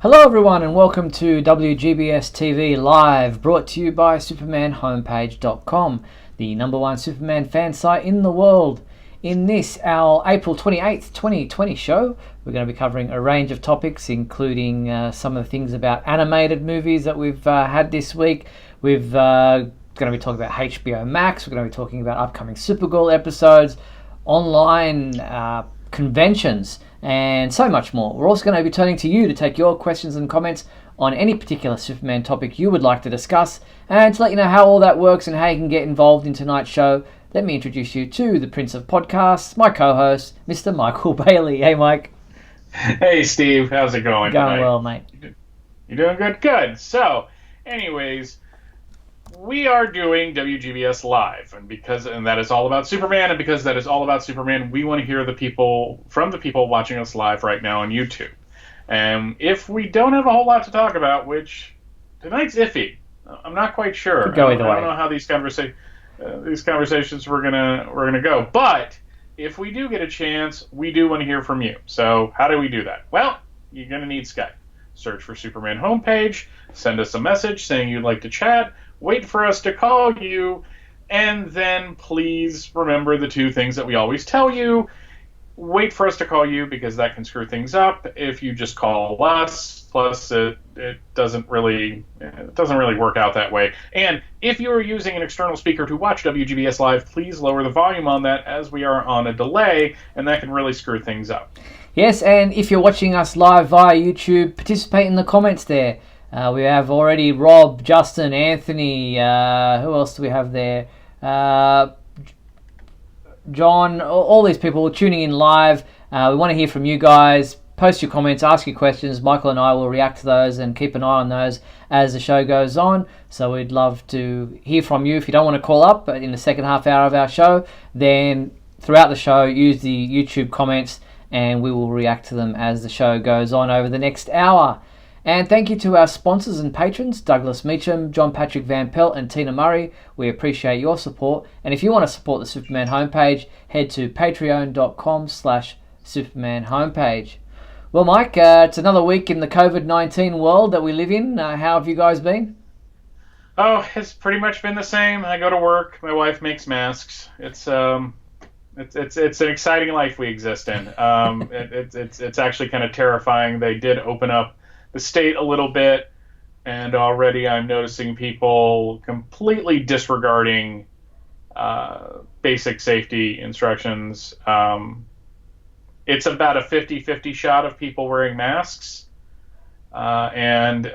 Hello everyone and welcome to WGBS TV Live, brought to you by SupermanHomepage.com, the #1 Superman fan site in the world. In this, our April 28th, 2020 show, we're going to be covering a range of topics, including some of the things about animated movies that we've had this week. We've going to be talking about HBO Max, we're going to be talking about upcoming Supergirl episodes, online conventions, and so much more. We're also going to be turning to you to take your questions and comments on any particular Superman topic you would like to discuss. And to let you know how all that works and how you can get involved in tonight's show, let me introduce you to the Prince of Podcasts, my co-host, Mr. Michael Bailey. Hey, Mike. Hey, Steve. How's it going Going tonight? well, mate. You doing good? Good. So, anyways, we are doing WGBS Live, and that is all about Superman, and because that is all about Superman, we want to hear from the people watching us live right now on YouTube. And if we don't have a whole lot to talk about, which tonight's iffy, I'm not quite sure. Could go either way. I don't know how these conversations we're gonna go, but if we do get a chance, we do want to hear from you. So how do we do that? Well, you're gonna need Skype. Search for Superman Homepage, send us a message saying you'd like to chat, wait for us to call you, and then please remember the two things that we always tell you. Wait for us to call you because that can screw things up. If you just call us, plus it doesn't really work out that way. And if you are using an external speaker to watch WGBS Live, please lower the volume on that as we are on a delay, and that can really screw things up. Yes, and if you're watching us live via YouTube, participate in the comments there. We have already Rob, Justin, Anthony, who else do we have there? John, all these people tuning in live. We want to hear from you guys. Post your comments, ask your questions. Michael and I will react to those and keep an eye on those as the show goes on. So we'd love to hear from you. If you don't want to call up in the second half hour of our show, then throughout the show, use the YouTube comments and we will react to them as the show goes on over the next hour. And thank you to our sponsors and patrons, Douglas Meacham, John Patrick Van Pelt and Tina Murray. We appreciate your support. And if you want to support the Superman homepage, head to patreon.com/Superman homepage. Well, Mike, it's another week in the COVID-19 world that we live in. How have you guys been? Oh, it's pretty much been the same. I go to work. My wife makes masks. It's an exciting life we exist in. It's actually kind of terrifying. They did open up the state a little bit, and already I'm noticing people completely disregarding basic safety instructions. It's about a 50-50 shot of people wearing masks. And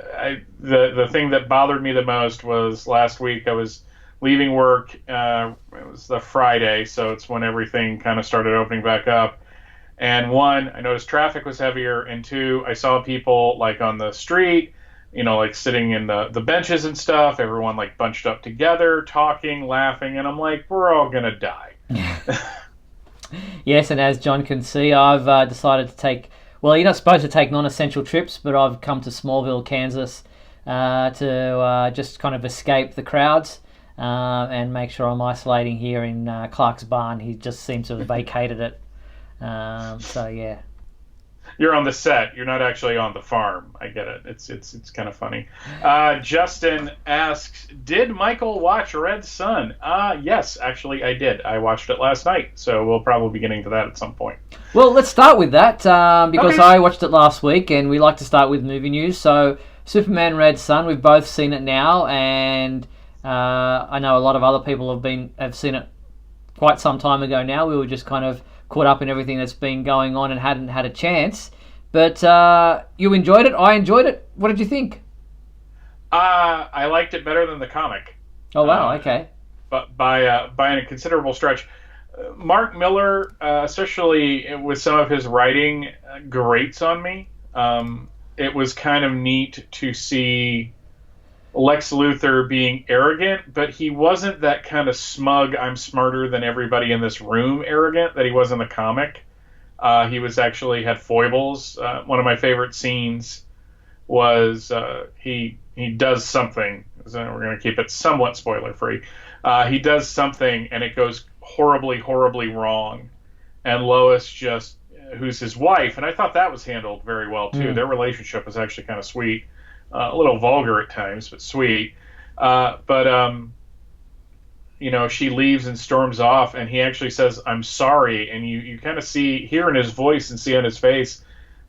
the thing that bothered me the most was last week I was leaving work. It was the Friday, so it's when everything kind of started opening back up. And one, I noticed traffic was heavier, and two, I saw people like on the street, like sitting in the benches and stuff, everyone like bunched up together, talking, laughing, and I'm like, we're all gonna die. Yes, and as John can see, I've decided to take, well, you're not supposed to take non-essential trips, but I've come to Smallville, Kansas to just kind of escape the crowds and make sure I'm isolating here in Clark's barn. He just seems to have vacated it. So yeah, you're on the set. You're not actually on the farm. I get it. It's kind of funny. Justin asks, "Did Michael watch Red Sun?" Yes, actually, I did. I watched it last night, so we'll probably be getting to that at some point. Well, let's start with that because Okay. I watched it last week, and we like to start with movie news. So, Superman Red Sun, we've both seen it now, and I know a lot of other people have seen it quite some time ago now. We were just kind of caught up in everything that's been going on and hadn't had a chance. But you enjoyed it. I enjoyed it. What did you think? I liked it better than the comic. Oh, wow. Okay. But by a considerable stretch. Mark Miller, especially with some of his writing, grates on me. It was kind of neat to see Lex Luthor being arrogant, but he wasn't that kind of smug, I'm smarter than everybody in this room arrogant that he was in the comic. He was actually had foibles. One of my favorite scenes was he does something. So we're going to keep it somewhat spoiler free. He does something and it goes horribly, horribly wrong. And Lois just who's his wife, and I thought that was handled very well too. Their relationship was actually kind of sweet, a little vulgar at times, but sweet. But she leaves and storms off, and he actually says, "I'm sorry," and you kind of hear in his voice and see on his face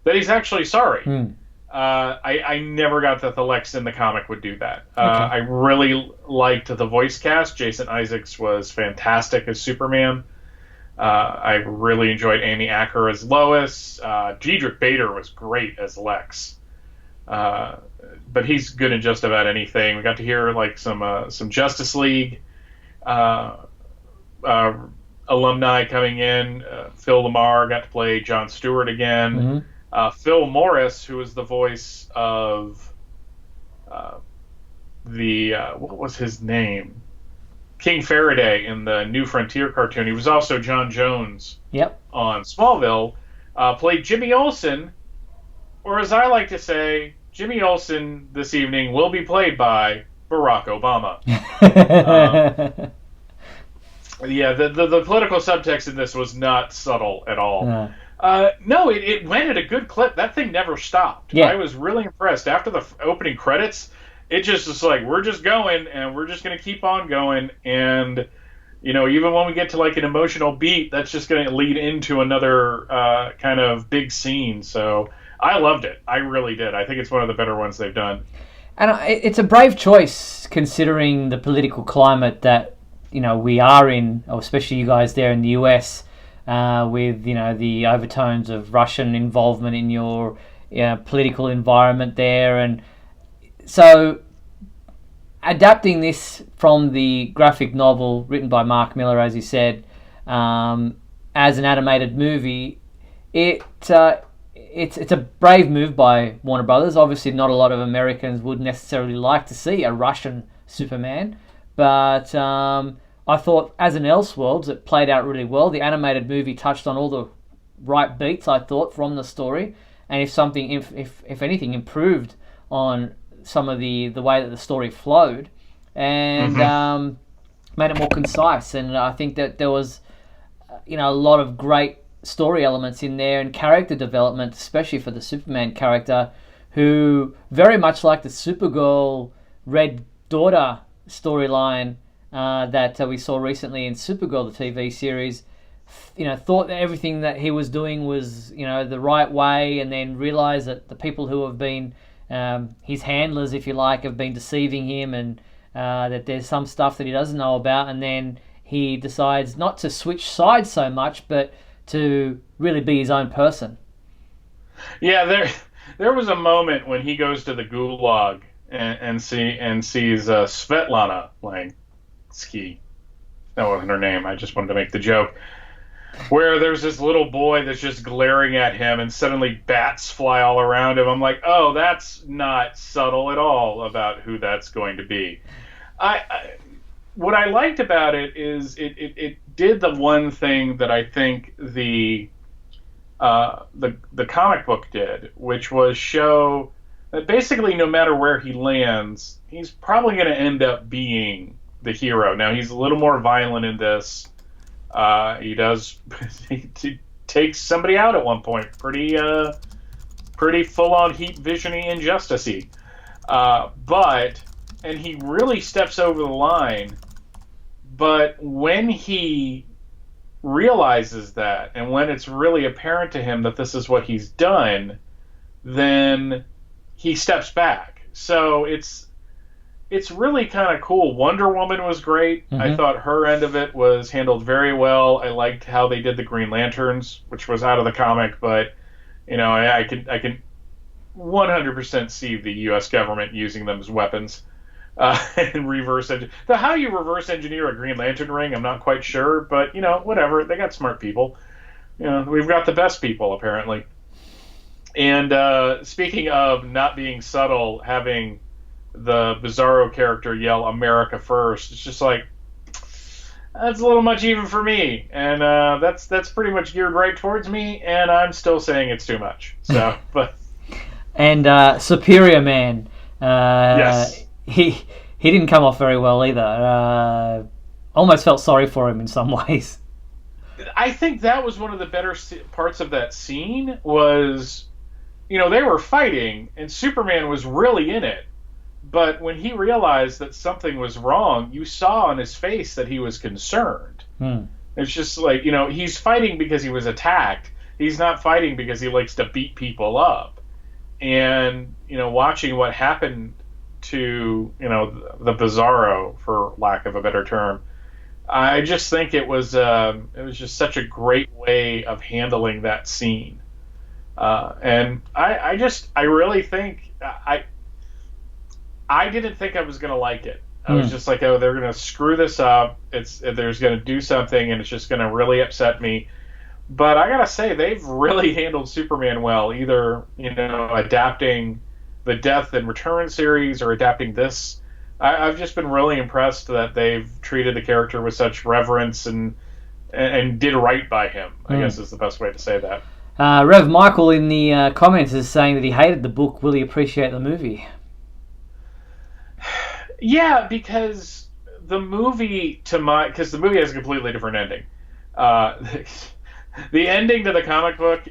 that he's actually sorry. I never got that the Lex in the comic would do that. I really liked the voice cast. Jason Isaacs was fantastic as Superman. I really enjoyed Amy Acker as Lois. Diedrich Bader was great as Lex. But he's good in just about anything. We got to hear like some Justice League alumni coming in. Phil Lamar got to play Jon Stewart again. Phil Morris, who was the voice of what was his name? King Faraday in the New Frontier cartoon. He was also John Jones on Smallville. Played Jimmy Olsen, or as I like to say, Jimmy Olsen this evening will be played by Barack Obama. The political subtext in this was not subtle at all. No, it went at a good clip. That thing never stopped. I was really impressed. After the opening credits, it just was like, we're just going, and we're just going to keep on going. And, even when we get to like an emotional beat, that's just going to lead into another kind of big scene. So I loved it. I really did. I think it's one of the better ones they've done. And it's a brave choice considering the political climate that, we are in, or especially you guys there in the US, with, the overtones of Russian involvement in your political environment there. And so adapting this from the graphic novel written by Mark Miller, as you said, as an animated movie, it's a brave move by Warner Brothers. Obviously, not a lot of Americans would necessarily like to see a Russian Superman, but I thought as an Elseworlds, it played out really well. The animated movie touched on all the right beats, I thought, from the story, and if anything, improved on some of the way that the story flowed, and made it more concise. And I think that there was, a lot of great story elements in there and character development, especially for the Superman character, who very much like the Supergirl Red Daughter storyline that we saw recently in Supergirl, the TV series, thought that everything that he was doing was, the right way, and then realized that the people who have been his handlers, if you like, have been deceiving him, and that there's some stuff that he doesn't know about, and then he decides not to switch sides so much, but to really be his own person. Yeah, there was a moment when he goes to the gulag and sees Svetlana Lansky. That wasn't her name. I just wanted to make the joke. Where there's this little boy that's just glaring at him, and suddenly bats fly all around him. I'm like, oh, that's not subtle at all about who that's going to be. What I liked about it is it did the one thing that I think the comic book did, which was show that basically no matter where he lands, he's probably going to end up being the hero. Now, he's a little more violent in this. He takes somebody out at one point, pretty full-on heat vision-y injustice-y. And he really steps over the line. But when he realizes that, and when it's really apparent to him that this is what he's done, then he steps back. So it's really kind of cool. Wonder Woman was great. I thought her end of it was handled very well. I liked how they did the Green Lanterns, which was out of the comic, but I can 100% see the U.S. government using them as weapons and reverse engineer. How you reverse engineer a Green Lantern ring, I'm not quite sure, but whatever. They got smart people. We've got the best people apparently. And speaking of not being subtle, having the Bizarro character yell "America first," it's just like, that's a little much even for me, and that's pretty much geared right towards me, and I'm still saying it's too much. So, but and Superior Man, yes, he didn't come off very well either. Almost felt sorry for him in some ways. I think that was one of the better parts of that scene was, they were fighting and Superman was really in it. But when he realized that something was wrong, you saw on his face that he was concerned. It's just like, he's fighting because he was attacked. He's not fighting because he likes to beat people up. And, watching what happened to, the Bizarro, for lack of a better term, I just think it was just such a great way of handling that scene. And I really think, I didn't think I was going to like it. I was just like, oh, they're going to screw this up. There's going to do something, and it's just going to really upset me. But I got to say, they've really handled Superman well, either, adapting the Death and Return series or adapting this. I've just been really impressed that they've treated the character with such reverence and did right by him, I guess is the best way to say that. Rev Michael in the comments is saying that he hated the book. Will he appreciate the movie? Yeah, because the movie because the movie has a completely different ending. The ending to the comic book,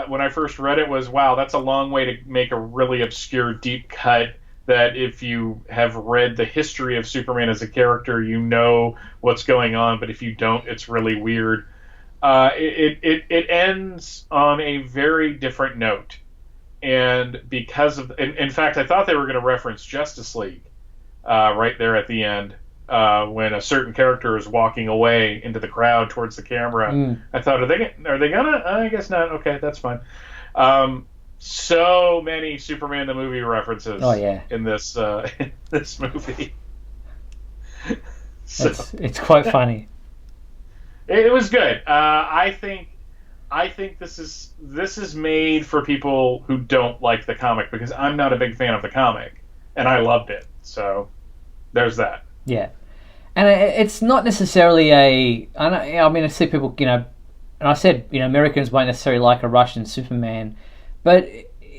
when I first read it, was, wow, that's a long way to make a really obscure deep cut that if you have read the history of Superman as a character, you know what's going on, but if you don't, it's really weird. It ends on a very different note. And because of, in fact, I thought they were going to reference Justice League right there at the end, when a certain character is walking away into the crowd towards the camera. I thought, are they gonna? I guess not. Okay, that's fine. So many Superman the movie references. Oh, yeah. In this movie. So, it's quite funny. It was good. I think this is made for people who don't like the comic, because I'm not a big fan of the comic, and I loved it. So there's that. Yeah, and it's not necessarily I see people, and I said, Americans won't necessarily like a Russian Superman, but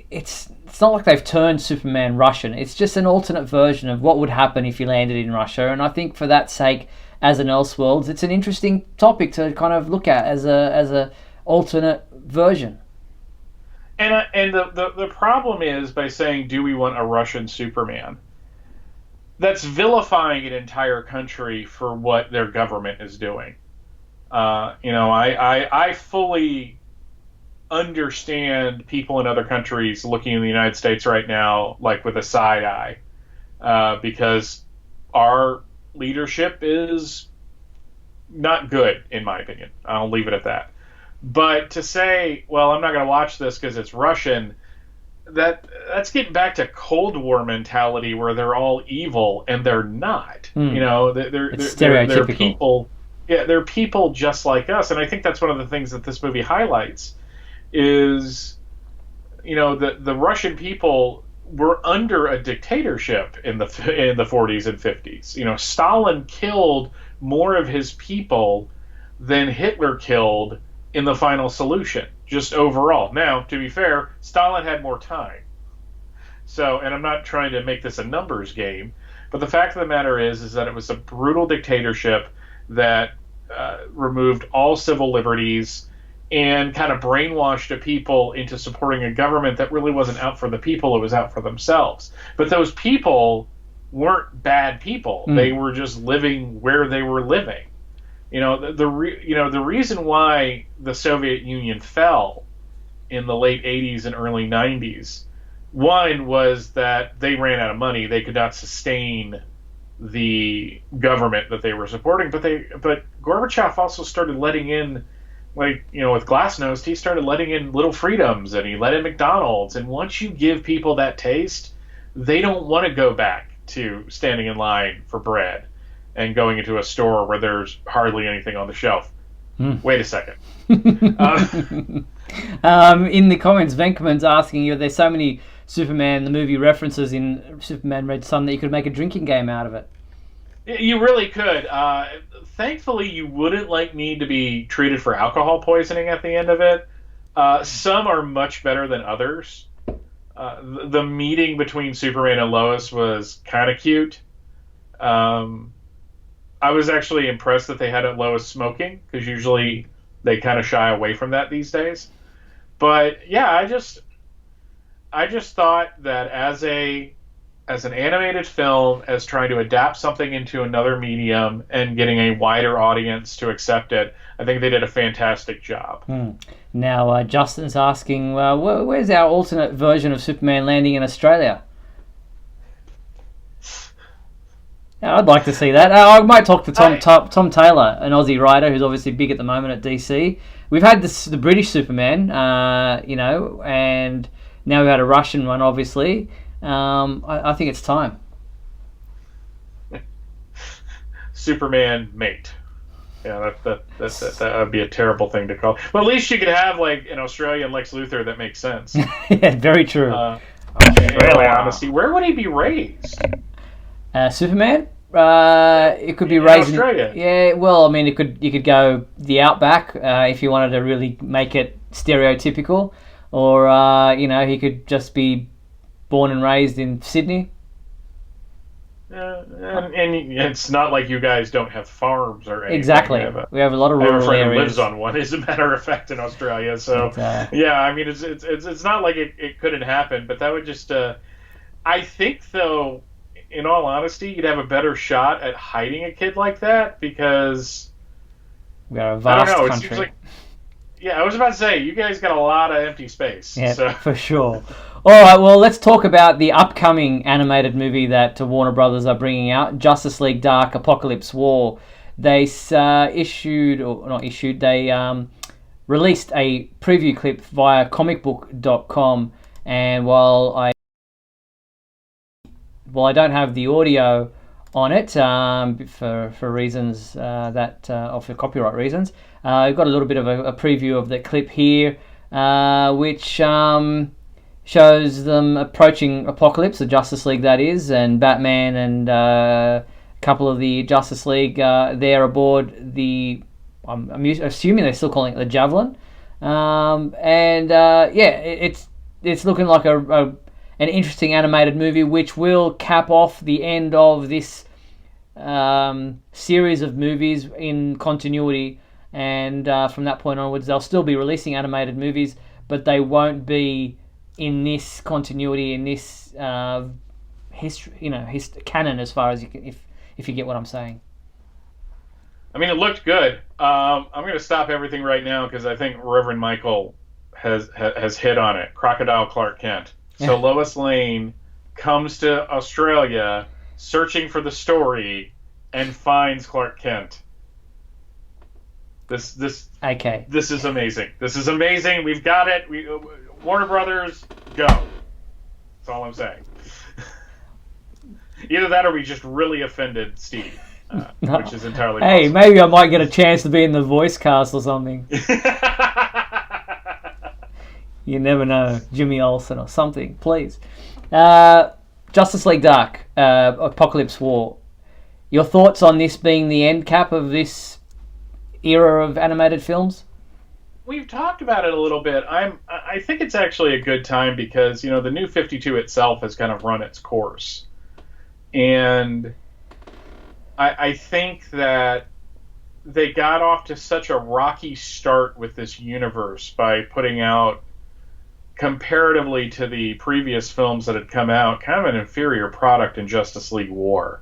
it's not like they've turned Superman Russian. It's just an alternate version of what would happen if he landed in Russia, and I think for that sake, as an Elseworlds, it's an interesting topic to kind of look at as a alternate version. And the problem is, by saying, do we want a Russian Superman? That's vilifying an entire country for what their government is doing. I fully understand people in other countries looking in the United States right now like with a side eye, because our leadership is not good, in my opinion. I'll leave it at that. But to say, well, I'm not going to watch this because it's Russian, that's getting back to Cold War mentality, where they're all evil and they're not. They're people. Yeah, they're people just like us, and I think that's one of the things that this movie highlights is, the Russian people were under a dictatorship in the 40s and 50s. Stalin killed more of his people than Hitler killed in The Final Solution, just overall. Now, to be fair, Stalin had more time. So, and I'm not trying to make this a numbers game, but the fact of the matter is that it was a brutal dictatorship that removed all civil liberties and kind of brainwashed the people into supporting a government that really wasn't out for the people, it was out for themselves. But those people weren't bad people. They were just living where they were living. The reason why the Soviet Union fell in the late 80s and early 90s, one was that they ran out of money. They could not sustain the government that they were supporting, but Gorbachev also started letting in, with Glasnost, he started letting in little freedoms, and he let in McDonald's, and once you give people that taste, they don't want to go back to standing in line for bread and going into a store where there's hardly anything on the shelf. Wait a second. In the comments, Venkman's asking you, there's so many Superman the movie references in Superman Red Son that you could make a drinking game out of it. You really could. Thankfully, you wouldn't like need to be treated for alcohol poisoning at the end of it. Some are much better than others. The meeting between Superman and Lois was kind of cute. I was actually impressed that they had Lois smoking, because usually they kind of shy away from that these days. But yeah, I just thought that as an animated film, as trying to adapt something into another medium and getting a wider audience to accept it, I think they did a fantastic job. Now, Justin's asking, where's our alternate version of Superman landing in Australia? I'd like to see that. I might talk to Tom Taylor, an Aussie writer who's obviously big at the moment at DC. We've had the British Superman, and now we've had a Russian one, obviously. I think it's time. Superman mate. Yeah, that would be a terrible thing to call. But at least you could have, like, an Australian Lex Luthor that makes sense. Yeah, very true. Really, honestly, where would he be raised? Superman? It could be raised in Australia. Yeah, well, I mean, you could go the Outback if you wanted to really make it stereotypical, or he could just be born and raised in Sydney. And it's not like you guys don't have farms or anything. Exactly. We have a lot of rural areas. I have a friend who lives on one, as a matter of fact, in Australia. So, yeah, I mean, it's not like it couldn't happen, but that would just... I think, though, in all honesty, you'd have a better shot at hiding a kid like that, because... We got a vast I don't know, country. It seems like... Yeah, I was about to say, you guys got a lot of empty space. Yeah, so. For sure. All right, well, let's talk about the upcoming animated movie that Warner Brothers are bringing out, Justice League Dark Apokolips War. They released a preview clip via comicbook.com, and while I don't have the audio on it for reasons for copyright reasons, I've got a little bit of a preview of the clip here, which shows them approaching Apokolips, the Justice League that is, and Batman and a couple of the Justice League there aboard the... I'm assuming they're still calling it the Javelin. It's looking like an interesting animated movie, which will cap off the end of this series of movies in continuity. And from that point onwards, they'll still be releasing animated movies, but they won't be in this continuity, in this history, canon, as far as you can, if you get what I'm saying. I mean, it looked good. I'm going to stop everything right now because I think Reverend Michael has hit on it. Crocodile Clark Kent. So Lois Lane comes to Australia searching for the story and finds Clark Kent. This is amazing. This is amazing. We've got it. Warner Brothers, go. That's all I'm saying. Either that or we just really offended Steve, which is entirely possible. Hey, maybe I might get a chance to be in the voice cast or something. You never know. Jimmy Olsen or something, please. Justice League Dark, Apokolips War. Your thoughts on this being the end cap of this era of animated films? We've talked about it a little bit. I think it's actually a good time because, the New 52 itself has kind of run its course. And I think that they got off to such a rocky start with this universe by putting out, comparatively to the previous films that had come out, kind of an inferior product in Justice League War,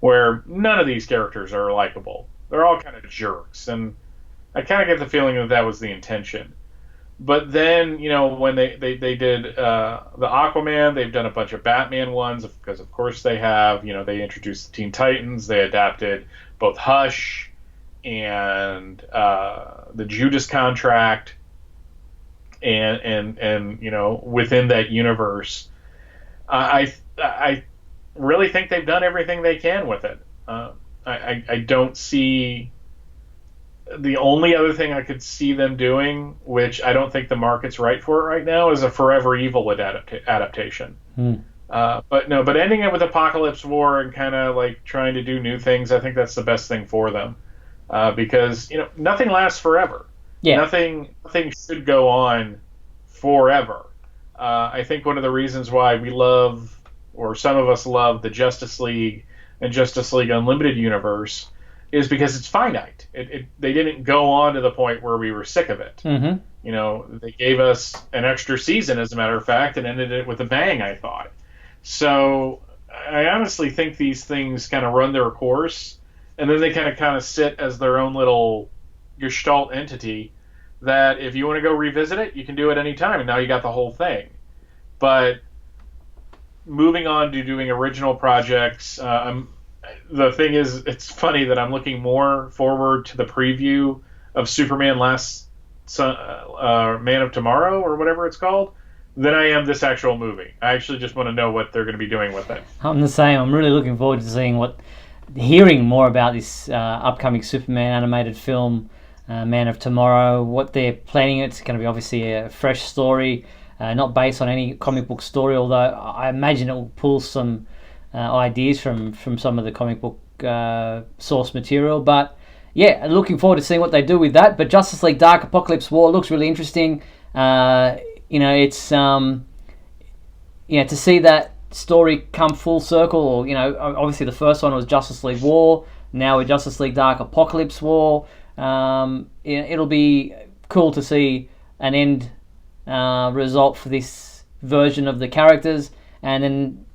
where none of these characters are likable. They're all kind of jerks, and I kind of get the feeling that was the intention. But then, when they did the Aquaman, they've done a bunch of Batman ones, because of course they have. They introduced the Teen Titans, they adapted both Hush and the Judas Contract, and within that universe, I really think they've done everything they can with it. I don't see... The only other thing I could see them doing, which I don't think the market's right for it right now, is a Forever Evil adaptation. But ending it with Apokolips War and kind of like trying to do new things, I think that's the best thing for them. Because nothing lasts forever. Yeah. Nothing should go on forever. I think one of the reasons why we love, or some of us love, the Justice League and Justice League Unlimited universe is because it's finite. They didn't go on to the point where we were sick of it. Mm-hmm. They gave us an extra season, as a matter of fact, and ended it with a bang, I thought. So I honestly think these things kind of run their course, and then they kind of sit as their own little gestalt entity that if you want to go revisit it, you can do it any time, and now you got the whole thing. But moving on to doing original projects, the thing is, it's funny that I'm looking more forward to the preview of Superman Man of Tomorrow, or whatever it's called, than I am this actual movie. I actually just want to know what they're going to be doing with it. I'm the same. I'm really looking forward to hearing more about this upcoming Superman animated film, Man of Tomorrow, what they're planning. It's going to be obviously a fresh story, not based on any comic book story, although I imagine it will pull some ideas from some of the comic book source material. But yeah, looking forward to seeing what they do with that. But Justice League Dark Apokolips War looks really interesting. It's to see that story come full circle. Or obviously the first one was Justice League War. Now with Justice League Dark Apokolips War, it'll be cool to see an end result for this version of the characters, and then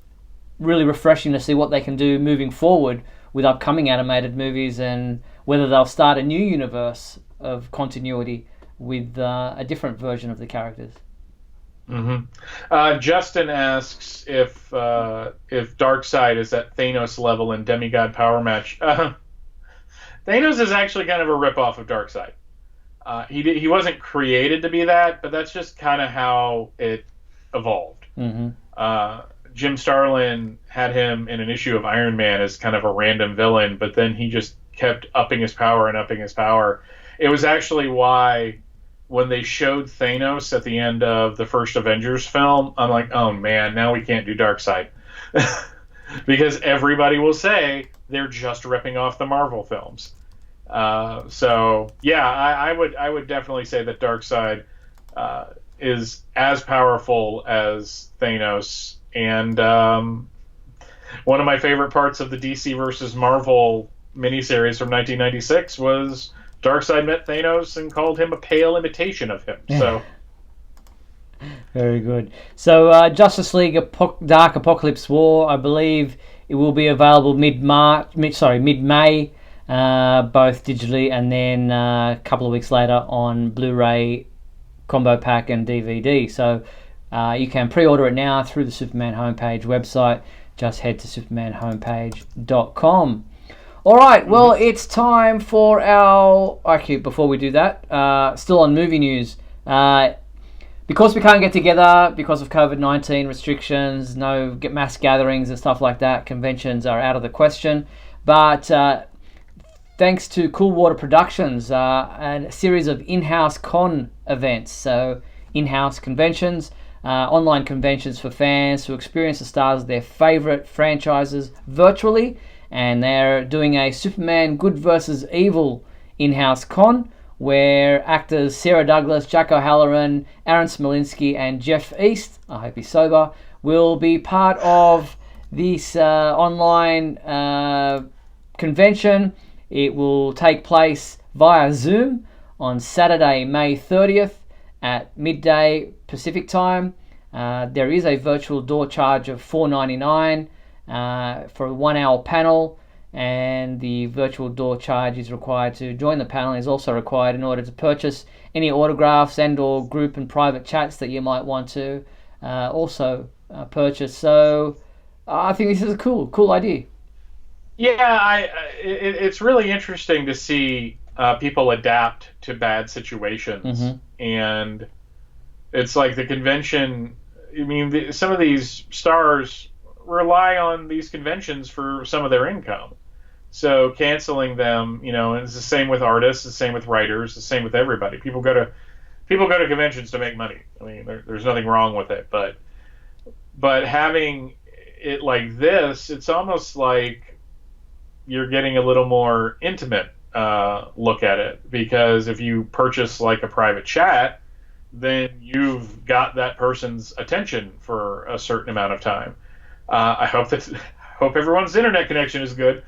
really refreshing to see what they can do moving forward with upcoming animated movies, and whether they'll start a new universe of continuity with a different version of the characters. Mm-hmm. Justin asks if Darkseid is at Thanos level in demigod power match. Thanos is actually kind of a ripoff of Darkseid. He wasn't created to be that, but that's just kind of how it evolved. Mm-hmm. Jim Starlin had him in an issue of Iron Man as kind of a random villain, but then he just kept upping his power and upping his power. It was actually why when they showed Thanos at the end of the first Avengers film, I'm like, oh man, now we can't do Darkseid. Because everybody will say they're just ripping off the Marvel films. So yeah, I would definitely say that Darkseid is as powerful as Thanos. And one of my favorite parts of the DC versus Marvel miniseries from 1996 was Darkseid met Thanos and called him a pale imitation of him. So very good. So Justice League Dark Apokolips War, I believe it will be available mid-May, both digitally and then a couple of weeks later on Blu-ray, combo pack, and DVD. So you can pre-order it now through the Superman homepage website. Just head to supermanhomepage.com. All right, well, it's time for our... Actually, before we do that, still on movie news. Because we can't get together because of COVID-19 restrictions, no mass gatherings and stuff like that, conventions are out of the question. But thanks to Cool Water Productions, and a series of in-house con events, so in-house conventions, online conventions for fans to experience the stars of their favorite franchises virtually, and they're doing a Superman Good vs. Evil in-house con, where actors Sarah Douglas, Jack O'Halloran, Aaron Smolinski, and Jeff East, I hope he's sober, will be part of this online convention. It will take place via Zoom on Saturday, May 30th at midday Pacific time. There is a virtual door charge of $4.99 for a 1 hour panel, and the virtual door charge is required to join the panel, is also required in order to purchase any autographs and or group and private chats that you might want to also purchase. So I think this is a cool idea. Yeah, it's really interesting to see people adapt to bad situations. Mm-hmm. And it's like the convention, I mean, some of these stars rely on these conventions for some of their income. So canceling them, and it's the same with artists, the same with writers, the same with everybody. People go to conventions to make money. I mean, there's nothing wrong with it, but having it like this, it's almost like you're getting a little more intimate look at it, because if you purchase like a private chat, then you've got that person's attention for a certain amount of time. I hope everyone's internet connection is good.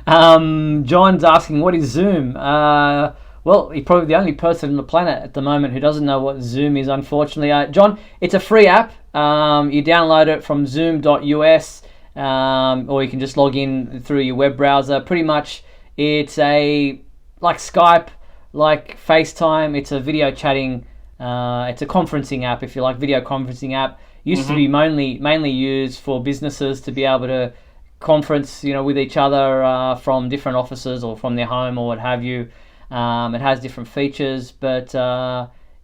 John's asking, what is Zoom? Well, he's probably the only person on the planet at the moment who doesn't know what Zoom is, unfortunately. John, it's a free app. You download it from zoom.us, or you can just log in through your web browser. Pretty much, it's like Skype, like FaceTime. It's a video chatting, it's a conferencing app, if you like, video conferencing app. Used to be mainly used for businesses to be able to conference, with each other from different offices or from their home or what have you. It has different features, but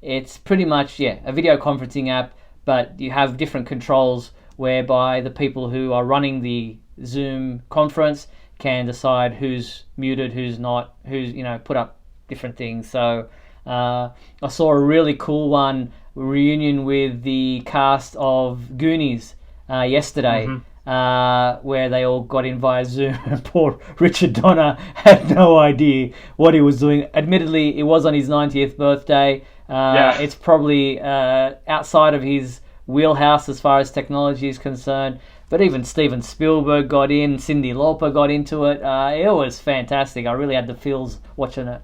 it's pretty much, a video conferencing app, but you have different controls whereby the people who are running the Zoom conference can decide who's muted, who's not, who's, put up different things. So I saw a really cool reunion with the cast of Goonies yesterday. Where they all got in via Zoom. Poor Richard Donner had no idea what he was doing. Admittedly, it was on his 90th birthday. It's probably outside of his wheelhouse as far as technology is concerned. But even Steven Spielberg got in, Cyndi Lauper got into it. It was fantastic. I really had the feels watching it.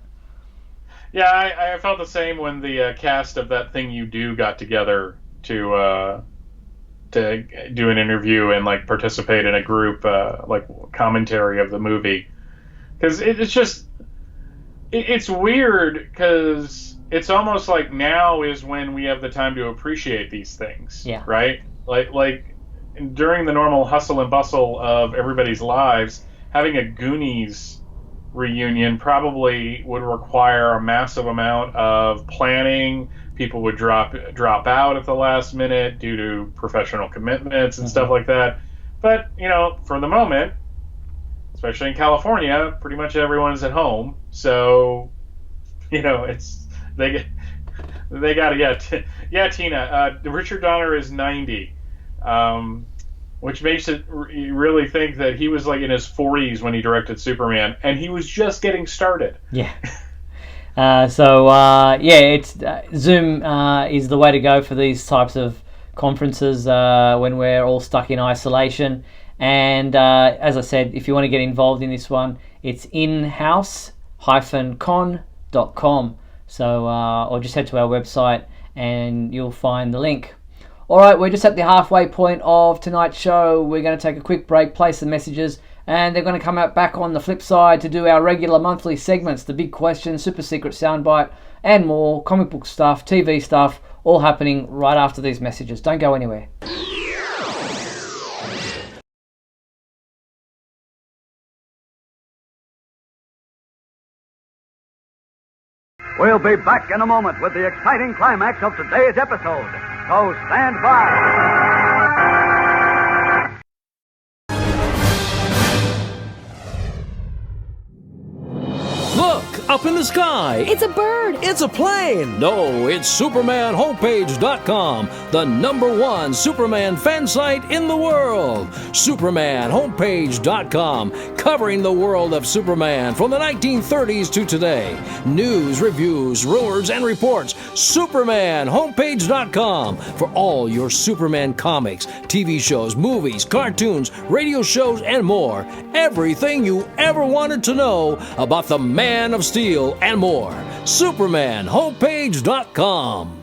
Yeah, I felt the same when the cast of That Thing You Do got together to do an interview and participate in a group commentary of the movie, because it's weird, because it's almost like now is when we have the time to appreciate these things. Right, like during the normal hustle and bustle of everybody's lives, having a Goonies reunion probably would require a massive amount of planning. People would drop out at the last minute due to professional commitments and stuff like that. But, for the moment, especially in California, pretty much everyone is at home. So, it's they got it. Tina. Richard Donner is 90, which makes it really think that he was in his 40s when he directed Superman, and he was just getting started. Yeah. It's Zoom is the way to go for these types of conferences when we're all stuck in isolation. And as I said, if you want to get involved in this one, it's inhouse-con.com. So, or just head to our website and you'll find the link. All right, we're just at the halfway point of tonight's show. We're going to take a quick break, play some messages, and they're going to come out back on the flip side to do our regular monthly segments, the big question, super secret soundbite, and more comic book stuff, TV stuff, all happening right after these messages. Don't go anywhere. We'll be back in a moment with the exciting climax of today's episode. So stand by. Look, up in the sky. It's a bird. It's a plane. No, it's SupermanHomepage.com, the #1 Superman fan site in the world. SupermanHomepage.com, covering the world of Superman from the 1930s to today. News, reviews, rumors, and reports. SupermanHomepage.com for all your Superman comics, TV shows, movies, cartoons, radio shows, and more. Everything you ever wanted to know about the Man of Steel and more. SupermanHomepage.com.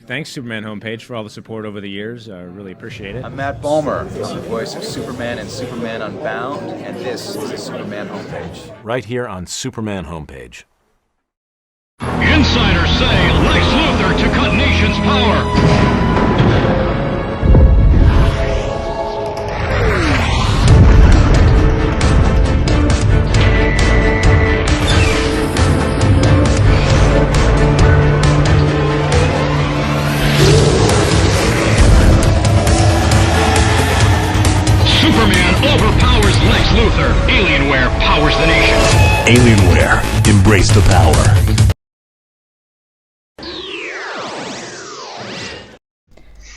Thanks, Superman Homepage, for all the support over the years. I really appreciate it. I'm Matt Bomer, the voice of Superman and Superman Unbound, and this is the Superman Homepage. Right here on Superman Homepage. Insiders say Lex Luthor to cut nation's power. Superman overpowers Lex Luthor. Alienware powers the nation. Alienware. Embrace the power.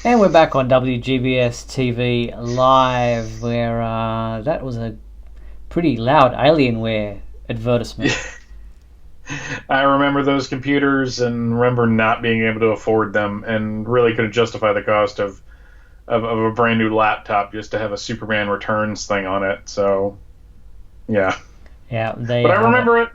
And we're back on WGBS TV Live, where that was a pretty loud Alienware advertisement. I remember those computers and remember not being able to afford them, and really couldn't justify the cost of a brand new laptop just to have a Superman Returns thing on it. So Yeah. Yeah, But I remember it.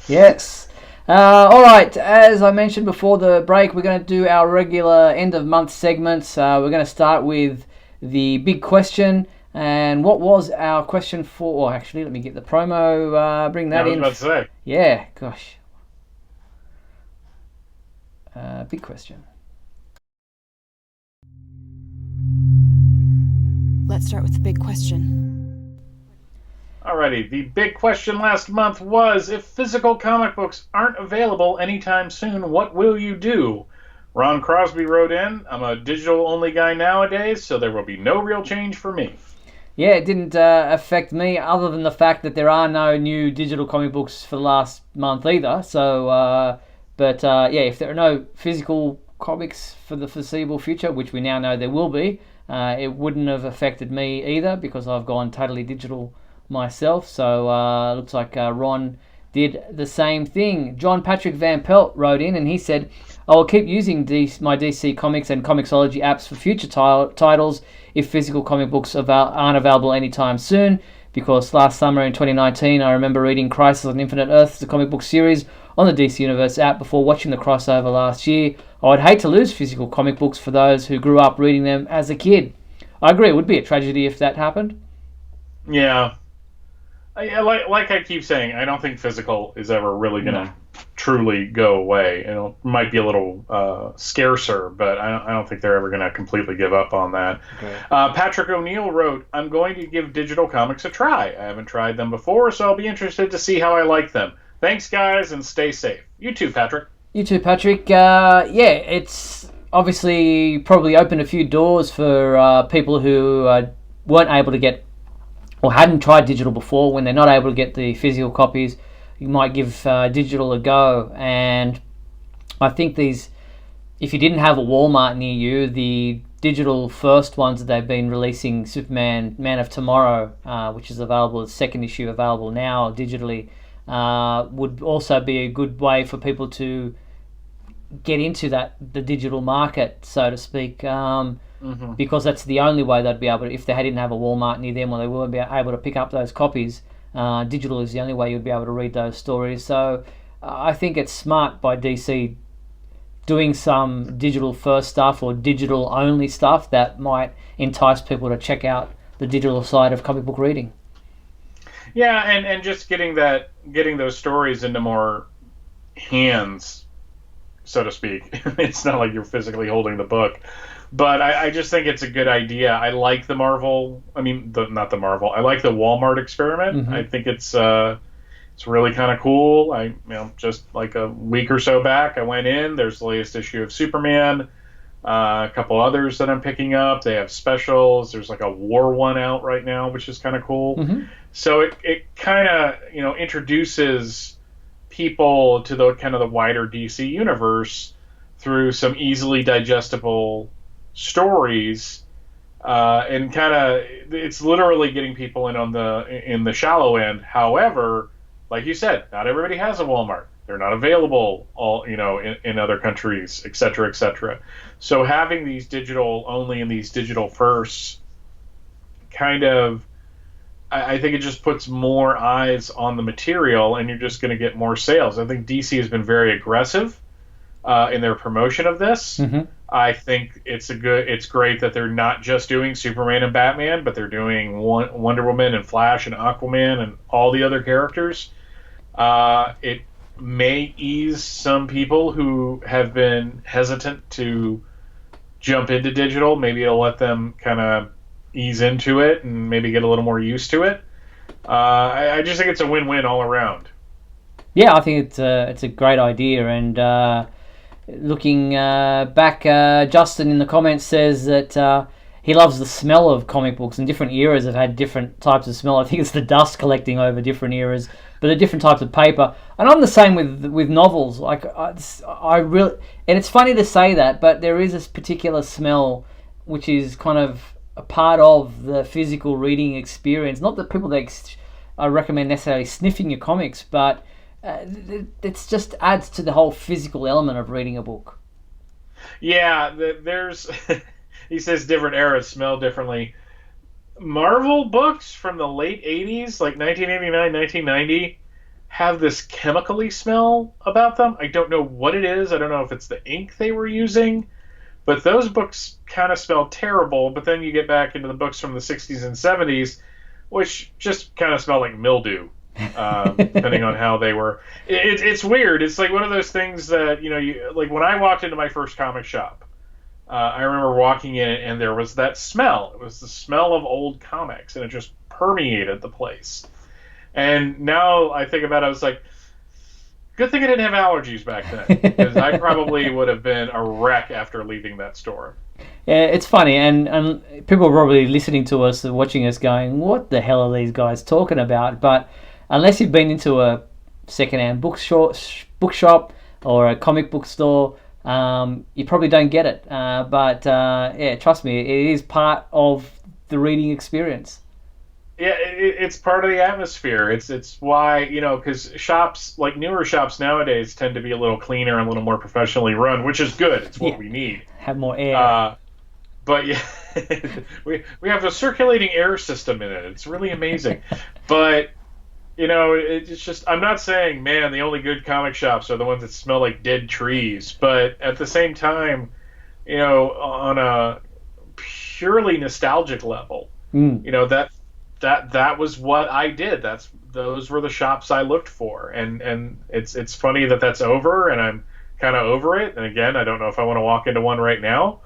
Yes. All right, as I mentioned before the break, we're going to do our regular end-of-month segments. We're going to start with the big question. And what was our question for? Oh, actually, let me get the promo, bring that in. I was about to say. Yeah, gosh. Big question. Let's start with the big question. Alrighty, the big question last month was, if physical comic books aren't available anytime soon, what will you do? Ron Crosby wrote in, I'm a digital-only guy nowadays, so there will be no real change for me. Yeah, it didn't affect me, other than the fact that there are no new digital comic books for the last month either. So, yeah, if there are no physical comics for the foreseeable future, which we now know there will be, it wouldn't have affected me either, because I've gone totally digital myself. So looks like Ron did the same thing. John Patrick Van Pelt wrote in and he said, I will keep using my DC Comics and Comixology apps for future titles if physical comic books aren't available anytime soon, because last summer in 2019 I remember reading Crisis on Infinite Earths, the comic book series, on the DC Universe app before watching the crossover last year. I would hate to lose physical comic books for those who grew up reading them as a kid. I agree, it would be a tragedy if that happened. Yeah. Like I keep saying, I don't think physical is ever really going to truly go away. It might be a little scarcer, but I don't think they're ever going to completely give up on that. Okay. Patrick O'Neill wrote, I'm going to give digital comics a try. I haven't tried them before, so I'll be interested to see how I like them. Thanks, guys, and stay safe. You too, Patrick. You too, Patrick. It's obviously probably opened a few doors for people who weren't able to get or hadn't tried digital before. When they're not able to get the physical copies, you might give digital a go. And I think if you didn't have a Walmart near you, the digital first ones that they've been releasing, Superman Man of Tomorrow, which is available, the second issue available now digitally, would also be a good way for people to get into the digital market, so to speak, because that's the only way they'd be able to, if they didn't have a Walmart near them or they weren't be able to pick up those copies, digital is the only way you'd be able to read those stories. So I think it's smart by DC doing some digital first stuff or digital only stuff that might entice people to check out the digital side of comic book reading. Yeah, and just getting those stories into more hands, so to speak. It's not like you're physically holding the book, but I just think it's a good idea. I like the Marvel. I mean, not the Marvel. I like the Walmart experiment. Mm-hmm. I think it's really kind of cool. Just like a week or so back, I went in. There's the latest issue of Superman. A couple others that I'm picking up. They have specials. There's like a War one out right now, which is kind of cool. Mm-hmm. So it kind of introduces people to the kind of the wider DC universe through some easily digestible stories, and kind of it's literally getting people in the shallow end. However, like you said, not everybody has a Walmart. They're not available in other countries, et cetera, et cetera. So having these digital only and these digital firsts kind of, I think it just puts more eyes on the material, and you're just going to get more sales. I think DC has been very aggressive in their promotion of this. Mm-hmm. I think it's great that they're not just doing Superman and Batman, but they're doing Wonder Woman and Flash and Aquaman and all the other characters. It may ease some people who have been hesitant to jump into digital. Maybe it'll let them kind of ease into it and maybe get a little more used to it. I just think it's a win-win all around. Yeah, I think it's a great idea. And looking back, Justin in the comments says that he loves the smell of comic books, and different eras have had different types of smell. I think it's the dust collecting over different eras, but the different types of paper. And I'm the same with novels. Like I really, and it's funny to say that, but there is this particular smell which is kind of a part of the physical reading experience. Not that people I recommend necessarily sniffing your comics, but it just adds to the whole physical element of reading a book. Yeah, there's. He says different eras smell differently. Marvel books from the late 80s, like 1989, 1990, have this chemically smell about them. I don't know what it is. I don't know if it's the ink they were using, but those books kind of smell terrible. But then you get back into the books from the 60s and 70s, which just kind of smell like mildew, depending on how they were. It's weird. It's like one of those things that, like when I walked into my first comic shop, I remember walking in and there was that smell. It was the smell of old comics, and it just permeated the place. And now I think about it, I was like, good thing I didn't have allergies back then, because I probably would have been a wreck after leaving that store. Yeah, it's funny, and people are probably listening to us and watching us going, what the hell are these guys talking about? But unless you've been into a second-hand bookshop or a comic book store, you probably don't get it. But yeah, trust me, it is part of the reading experience. Yeah, it's part of the atmosphere. It's why, because shops, like newer shops nowadays, tend to be a little cleaner and a little more professionally run, which is good. It's what we need. Have more air. But yeah, we have a circulating air system in it. It's really amazing. But, it's just, I'm not saying, man, the only good comic shops are the ones that smell like dead trees. But at the same time, on a purely nostalgic level, that was what I did. Those were the shops I looked for, and it's funny that that's over, and I'm kind of over it. And again, I don't know if I want to walk into one right now,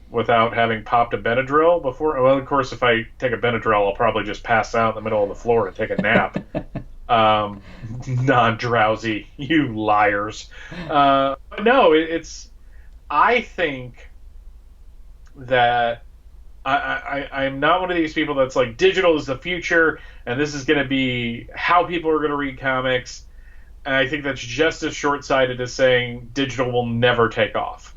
without having popped a Benadryl before. Well, of course, if I take a Benadryl, I'll probably just pass out in the middle of the floor and take a nap. Non-drowsy, you liars. But no, I think that I'm not one of these people that's like, digital is the future and this is going to be how people are going to read comics. And I think that's just as short-sighted as saying digital will never take off.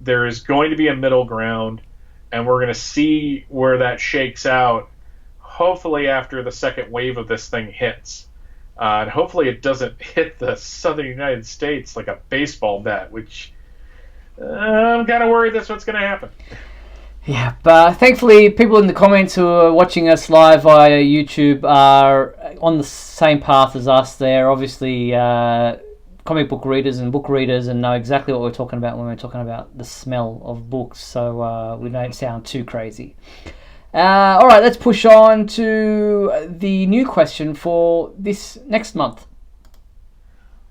There is going to be a middle ground, and we're going to see where that shakes out, hopefully after the second wave of this thing hits. And hopefully it doesn't hit the southern United States like a baseball bat, which I'm kind of worried that's what's going to happen. Yeah, but thankfully people in the comments who are watching us live via YouTube are on the same path as us. They're obviously comic book readers and book readers and know exactly what we're talking about when we're talking about the smell of books, so we don't sound too crazy. All right, let's push on to the new question for this next month.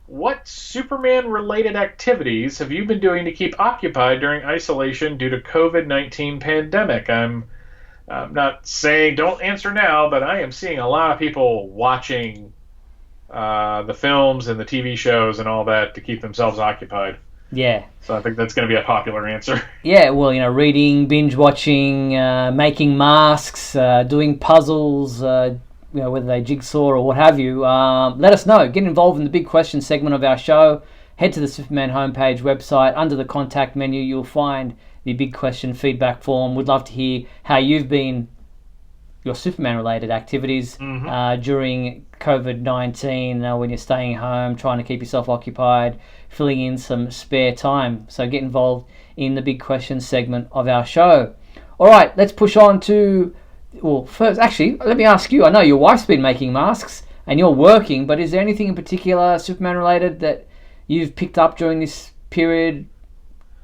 What Superman-related activities have you been doing to keep occupied during isolation due to COVID-19 pandemic? I'm not saying don't answer now, but I am seeing a lot of people watching the films and the TV shows and all that to keep themselves occupied. Yeah. So I think that's going to be a popular answer. Yeah, well, reading, binge watching, making masks, doing puzzles, whether they jigsaw or what have you. Let us know. Get involved in the big question segment of our show. Head to the Superman homepage website. Under the contact menu, you'll find the big question feedback form. We'd love to hear how you've been, your Superman-related activities during COVID-19, when you're staying home, trying to keep yourself occupied, filling in some spare time. So get involved in the big question segment of our show. All right, let's push on to... Well, first, actually, let me ask you. I know your wife's been making masks and you're working, but is there anything in particular Superman-related that you've picked up during this period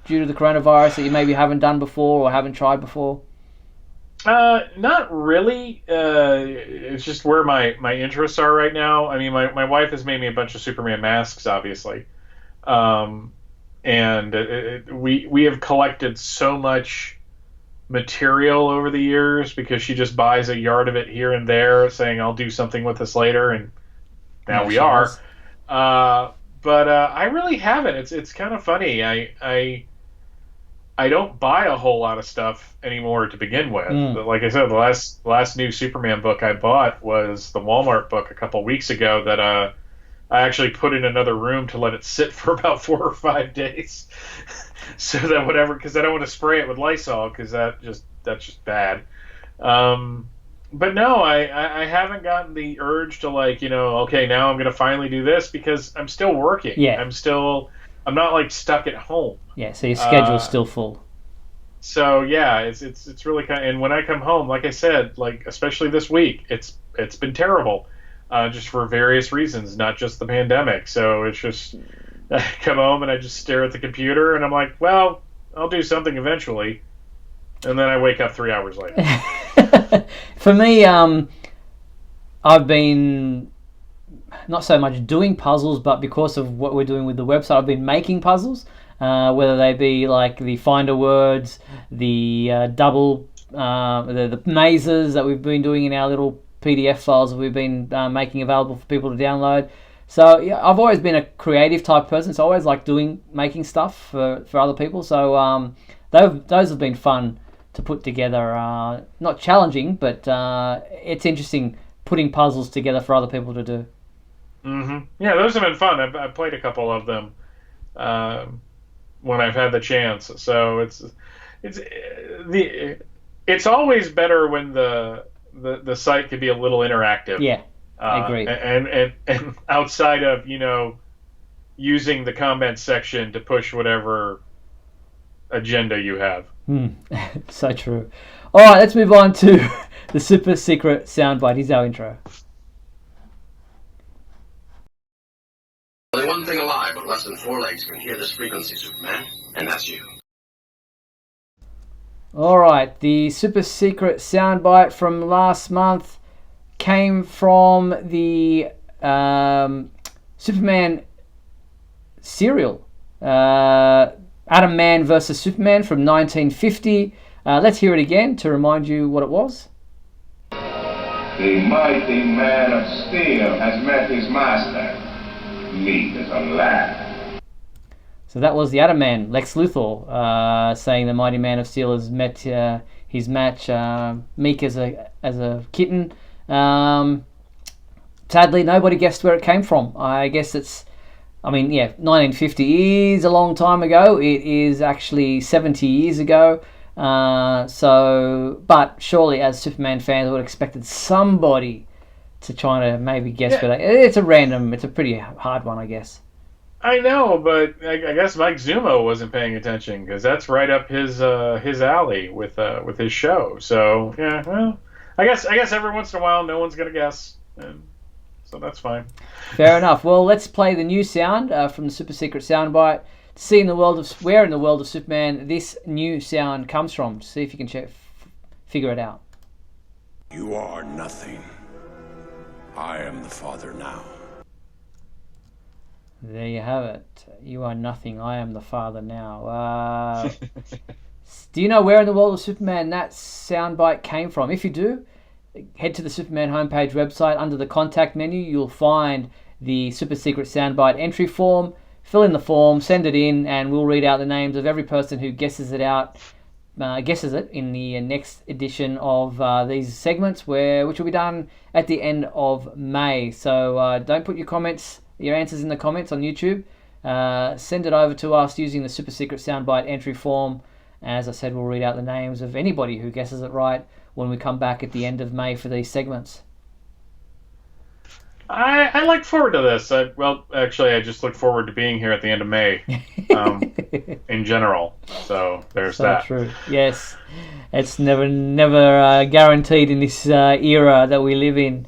due to the coronavirus that you maybe haven't done before or haven't tried before? Not really. It's just where my interests are right now. I mean, my wife has made me a bunch of Superman masks, obviously. And we have collected so much material over the years because she just buys a yard of it here and there saying I'll do something with this later, and now we are. But I really haven't. It's kind of funny. I don't buy a whole lot of stuff anymore to begin with. But like I said, the last new Superman book I bought was the Walmart book a couple weeks ago that I actually put in another room to let it sit for about 4 or 5 days. So that whatever, because I don't want to spray it with Lysol, because that's just bad. But no, I haven't gotten the urge to okay, now I'm going to finally do this because I'm still working. Yeah. I'm not like stuck at home. Yeah, so your schedule's still full. So yeah, it's really kind of, and when I come home, like I said, like especially this week, it's been terrible, just for various reasons, not just the pandemic. So it's just I come home and I just stare at the computer and I'm like, well, I'll do something eventually, and then I wake up 3 hours later. For me, I've been not so much doing puzzles, but because of what we're doing with the website, I've been making puzzles. Whether they be like the finder words, the the mazes that we've been doing in our little PDF files that we've been making available for people to download. So yeah, I've always been a creative type person, so I always like making stuff for other people. So those have been fun to put together. Not challenging, but it's interesting putting puzzles together for other people to do. Mm-hmm. Yeah, those have been fun. I've played a couple of them when I've had the chance. So it's always better when the site can be a little interactive. Yeah, I agree. And outside of using the comment section to push whatever agenda you have. So true. All right, let's move on to the super secret soundbite. Here's our intro. Only one thing alive with less than 4 legs can hear this frequency, Superman, and that's you. Alright, the super secret soundbite from last month came from the Superman serial. Adam Man vs. Superman from 1950. Let's hear it again to remind you what it was. The mighty man of steel has met his master. Meek as a lamb. So that was the Atom Man, Lex Luthor, saying the mighty man of steel has met his match, Meek as a kitten. Sadly, nobody guessed where it came from. I guess 1950 is a long time ago. It is actually 70 years ago. But surely, as Superman fans, would have expected somebody to try to maybe guess for that. It's a pretty hard one, I guess. I know, but I guess Mike Zumo wasn't paying attention because that's right up his alley with his show. So yeah, well, I guess every once in a while no one's gonna guess, and so that's fine. Fair enough. Well, let's play the new sound from the super secret soundbite to see where in the world of Superman this new sound comes from. To see if you can figure it out. You are nothing. I am the Father now. There you have it. You are nothing. I am the Father now. Do you know where in the world of Superman that soundbite came from? If you do, head to the Superman homepage website. Under the contact menu, you'll find the super secret soundbite entry form. Fill in the form, send it in, and we'll read out the names of every person who guesses it in the next edition of these segments, which will be done at the end of May. So don't put your answers in the comments on YouTube. Send it over to us using the super secret soundbite entry form. As I said, we'll read out the names of anybody who guesses it right when we come back at the end of May for these segments. I look forward to this. I just look forward to being here at the end of May, in general. So there's that. True. Yes, it's never guaranteed in this era that we live in.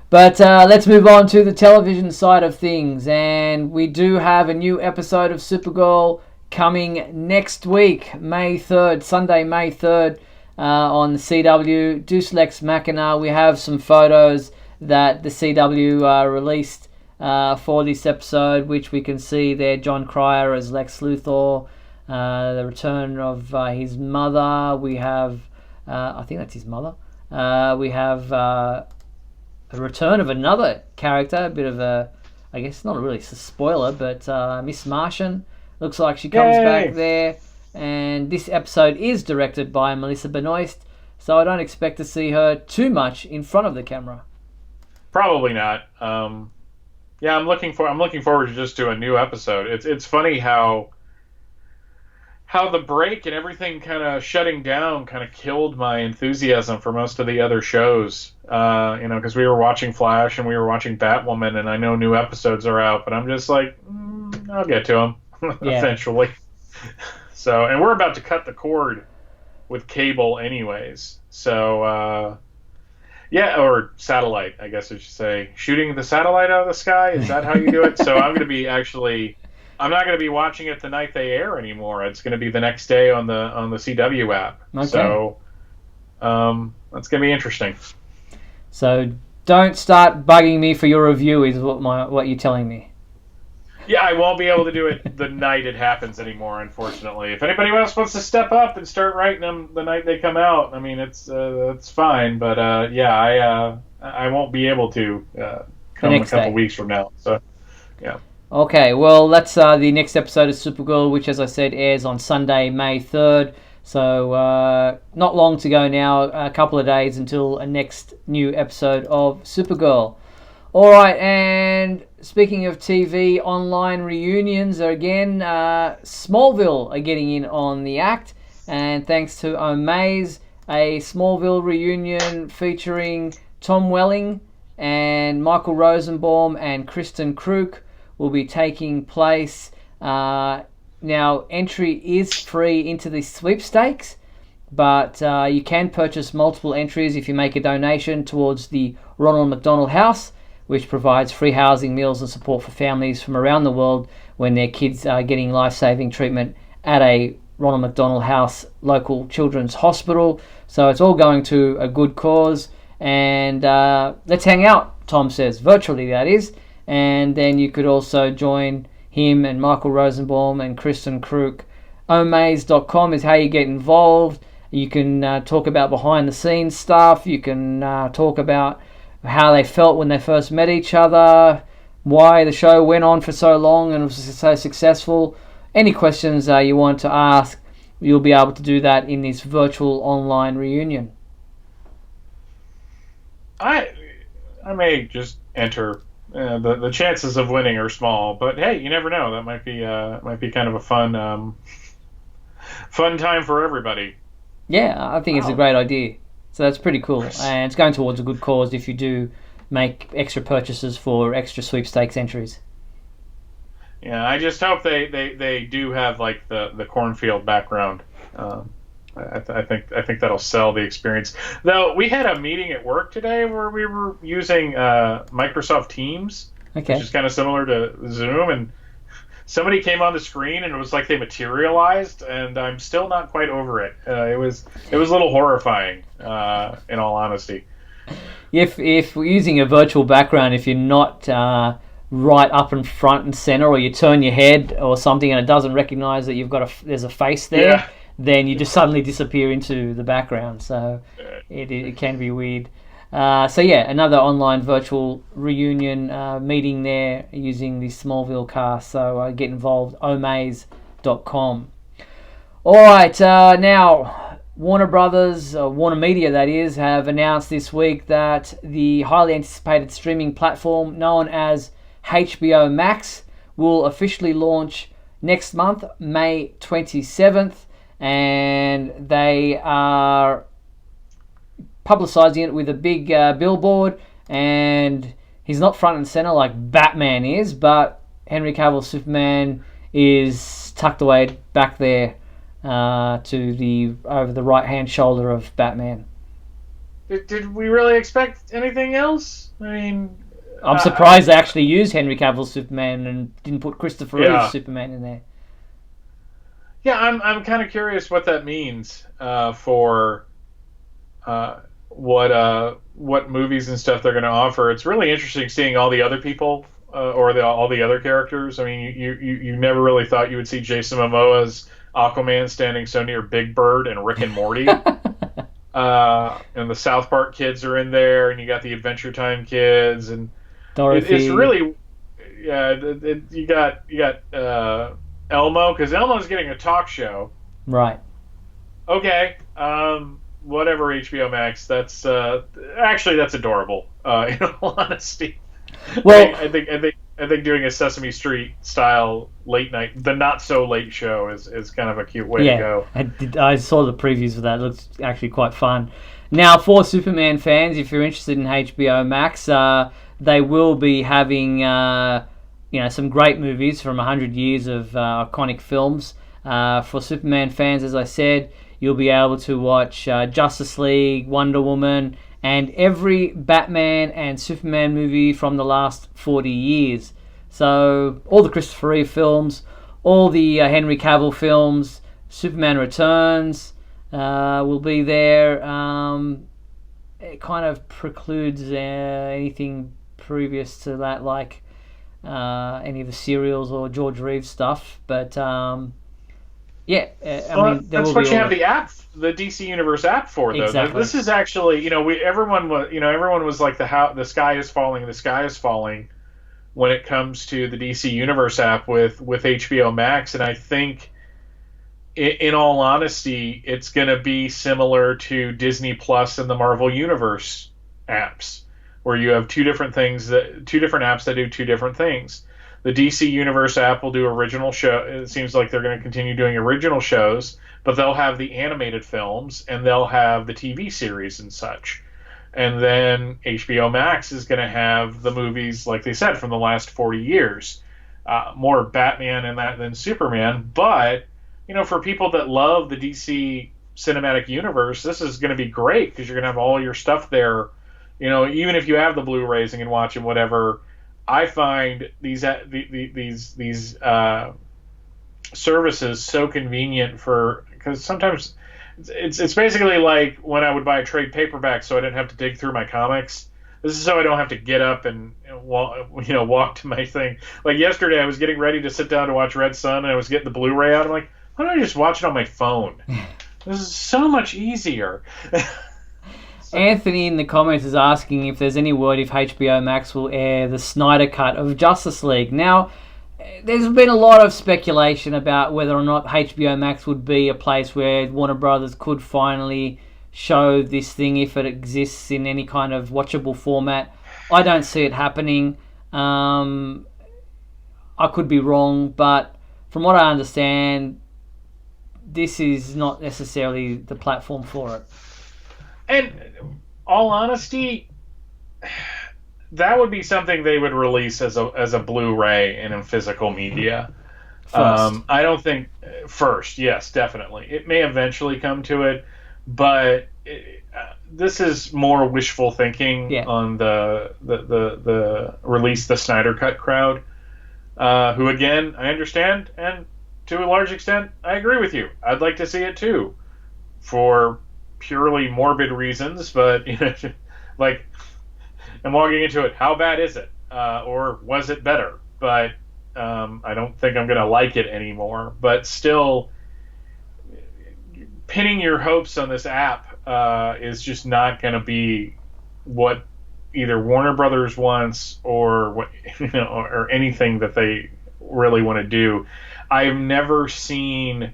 But let's move on to the television side of things, and we do have a new episode of Supergirl coming next week, May 3rd, Sunday, May 3rd, on the CW. Deus Lex Machina. We have some photos that the CW released for this episode, which we can see there. John Cryer as Lex Luthor, the return of his mother. We have, I think that's his mother. We have a return of another character, a bit of a, I guess not really a spoiler, but Miss Martian. Looks like she comes back there. And this episode is directed by Melissa Benoist, so I don't expect to see her too much in front of the camera. Probably not. I'm looking forward to just to a new episode. It's funny how the break and everything kind of shutting down kind of killed my enthusiasm for most of the other shows. Because we were watching Flash and we were watching Batwoman, and I know new episodes are out, but I'm just like, I'll get to them eventually. So, and we're about to cut the cord with cable anyways. So yeah, or satellite, I guess I should say. Shooting the satellite out of the sky, is that how you do it? So I'm going to be I'm not going to be watching it the night they air anymore. It's going to be the next day on the CW app. Okay. So that's going to be interesting. So don't start bugging me for your review is what you're telling me. Yeah, I won't be able to do it the night it happens anymore, unfortunately. If anybody else wants to step up and start writing them the night they come out, I mean, it's fine. But I won't be able to come a couple weeks from now. So, yeah. Okay, well, that's the next episode of Supergirl, which, as I said, airs on Sunday, May 3rd. So not long to go now, a couple of days until a next new episode of Supergirl. All right, and speaking of TV, online reunions again, Smallville are getting in on the act, and thanks to Omaze, a Smallville reunion featuring Tom Welling and Michael Rosenbaum and Kristen Kruk will be taking place. Now, entry is free into the sweepstakes, but you can purchase multiple entries if you make a donation towards the Ronald McDonald House, which provides free housing, meals and support for families from around the world when their kids are getting life-saving treatment at a Ronald McDonald House local children's hospital. So it's all going to a good cause. And let's hang out, Tom says, virtually that is. And then you could also join him and Michael Rosenbaum and Kristen Kruk. Omaze.com is how you get involved. You can talk about behind-the-scenes stuff. You can talk about how they felt when they first met each other, why the show went on for so long and was so successful. Any questions you want to ask, you'll be able to do that in this virtual online reunion. I may just enter. The chances of winning are small, but hey, you never know. That might be kind of a fun time for everybody. Yeah, I think it's a great idea. So that's pretty cool, and it's going towards a good cause if you do make extra purchases for extra sweepstakes entries. Yeah, I just hope they do have like the cornfield background. I think that'll sell the experience. Though we had a meeting at work today where we were using Microsoft Teams, which is kind of similar to Zoom, and somebody came on the screen and it was like they materialized, and I'm still not quite over it. It was a little horrifying, in all honesty. If we're using a virtual background, if you're not right up in front and center, or you turn your head or something and it doesn't recognize that there's a face there, then you just suddenly disappear into the background. So it can be weird. So yeah, another online virtual reunion meeting there using the Smallville cast. So get involved, omaze.com. Alright, now Warner Brothers, Warner Media that is, have announced this week that the highly anticipated streaming platform known as HBO Max will officially launch next month, May 27th, and they are publicizing it with a big billboard, and he's not front and center like Batman is, but Henry Cavill's Superman is tucked away back there over the right hand shoulder of Batman. Did we really expect anything else? I mean, I'm surprised they actually used Henry Cavill's Superman and didn't put Christopher Reeve's Superman in there. Yeah, I'm kind of curious what that means for what movies and stuff they're going to offer. It's really interesting seeing all the other people all the other characters. I mean, you never really thought you would see Jason Momoa's Aquaman standing so near Big Bird and Rick and Morty. And the South Park kids are in there, and you got the Adventure Time kids, and Dorothy. It's really you got Elmo, because Elmo's getting a talk show. Right. Okay. Whatever, HBO Max. That's actually that's adorable. In all honesty. Well, I think doing a Sesame Street style late night, the not so late show is kind of a cute way to go. I saw the previews for that. It looks actually quite fun. Now, for Superman fans, if you're interested in HBO Max, they will be having some great movies from 100 years of iconic films. For Superman fans, as I said, you'll be able to watch Justice League, Wonder Woman, and every Batman and Superman movie from the last 40 years. So all the Christopher Reeve films, all the Henry Cavill films, Superman Returns will be there. It kind of precludes anything previous to that, like any of the serials or George Reeves stuff. But yeah, I mean, that's what you have the app, the DC Universe app for, though. Exactly. This is actually, everyone was like the sky is falling when it comes to the DC Universe app with HBO Max, and I think, in all honesty, it's going to be similar to Disney Plus and the Marvel Universe apps, where you have two different apps that do two different things. The DC Universe app will do original show. It seems like they're going to continue doing original shows, but they'll have the animated films and they'll have the TV series and such. And then HBO Max is going to have the movies, like they said, from the last 40 years. More Batman in that than Superman. But, for people that love the DC cinematic universe, this is going to be great because you're going to have all your stuff there. Even if you have the Blu-rays and can watch them, whatever. I find these services so convenient because sometimes it's basically like when I would buy a trade paperback so I didn't have to dig through my comics. This is so I don't have to get up and walk to my thing. Like yesterday, I was getting ready to sit down to watch Red Sun, and I was getting the Blu-ray out. I'm like, why don't I just watch it on my phone? This is so much easier. Anthony in the comments is asking if there's any word if HBO Max will air the Snyder Cut of Justice League. Now, there's been a lot of speculation about whether or not HBO Max would be a place where Warner Brothers could finally show this thing if it exists in any kind of watchable format. I don't see it happening. I could be wrong, but from what I understand, this is not necessarily the platform for it. And all honesty, that would be something they would release as a Blu-ray and in physical media. I don't think first. Yes, definitely. It may eventually come to it, but this is more wishful thinking on the release the Snyder Cut crowd, who again I understand, and to a large extent I agree with you. I'd like to see it too, for purely morbid reasons, but like I'm walking into it. How bad is it, or was it better? But I don't think I'm going to like it anymore. But still, pinning your hopes on this app is just not going to be what either Warner Brothers wants or what or anything that they really want to do. I've never seen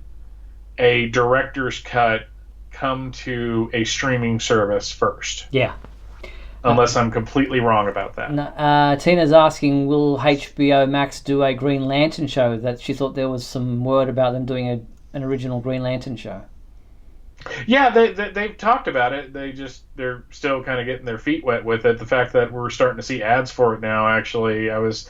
a director's cut come to a streaming service first. Yeah. Unless I'm completely wrong about that. Tina's asking, will HBO Max do a Green Lantern show? That she thought there was some word about them doing an original Green Lantern show. Yeah, they've talked about it. They're still kind of getting their feet wet with it. The fact that we're starting to see ads for it now, actually, it was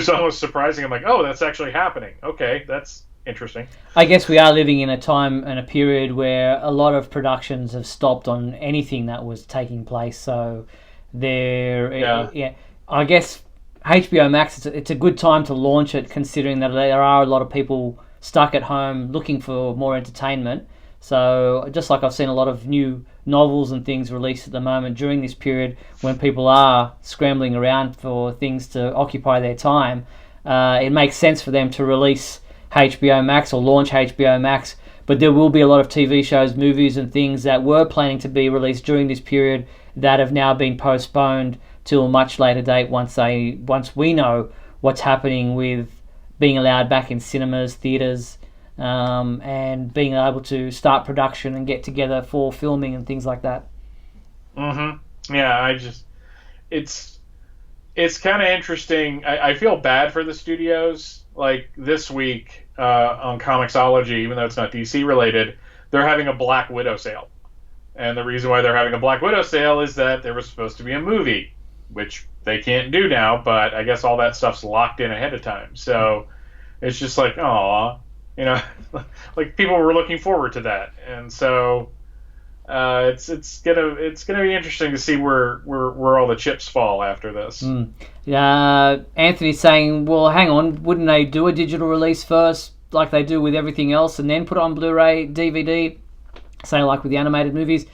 almost surprising. I'm like, oh, that's actually happening. Okay, that's interesting. I guess we are living in a time and a period where a lot of productions have stopped on anything that was taking place. So I guess HBO Max, it's a good time to launch it, considering that there are a lot of people stuck at home looking for more entertainment. So just like I've seen a lot of new novels and things released at the moment during this period when people are scrambling around for things to occupy their time, it makes sense for them to release HBO Max or launch HBO Max. But there will be a lot of TV shows, movies and things that were planning to be released during this period that have now been postponed till a much later date once we know what's happening with being allowed back in cinemas, theatres, and being able to start production and get together for filming and things like that. Yeah, it's kind of interesting. I feel bad for the studios. Like this week on Comixology, even though it's not DC related, they're having a Black Widow sale. And the reason why they're having a Black Widow sale is that there was supposed to be a movie, which they can't do now, but I guess all that stuff's locked in ahead of time. So it's just like, aw. You know, like people were looking forward to that, and so it's gonna be interesting to see where all the chips fall after this. Anthony's saying, well, hang on, wouldn't they do a digital release first, like they do with everything else, and then put it on Blu-ray, DVD, say like with the animated movies?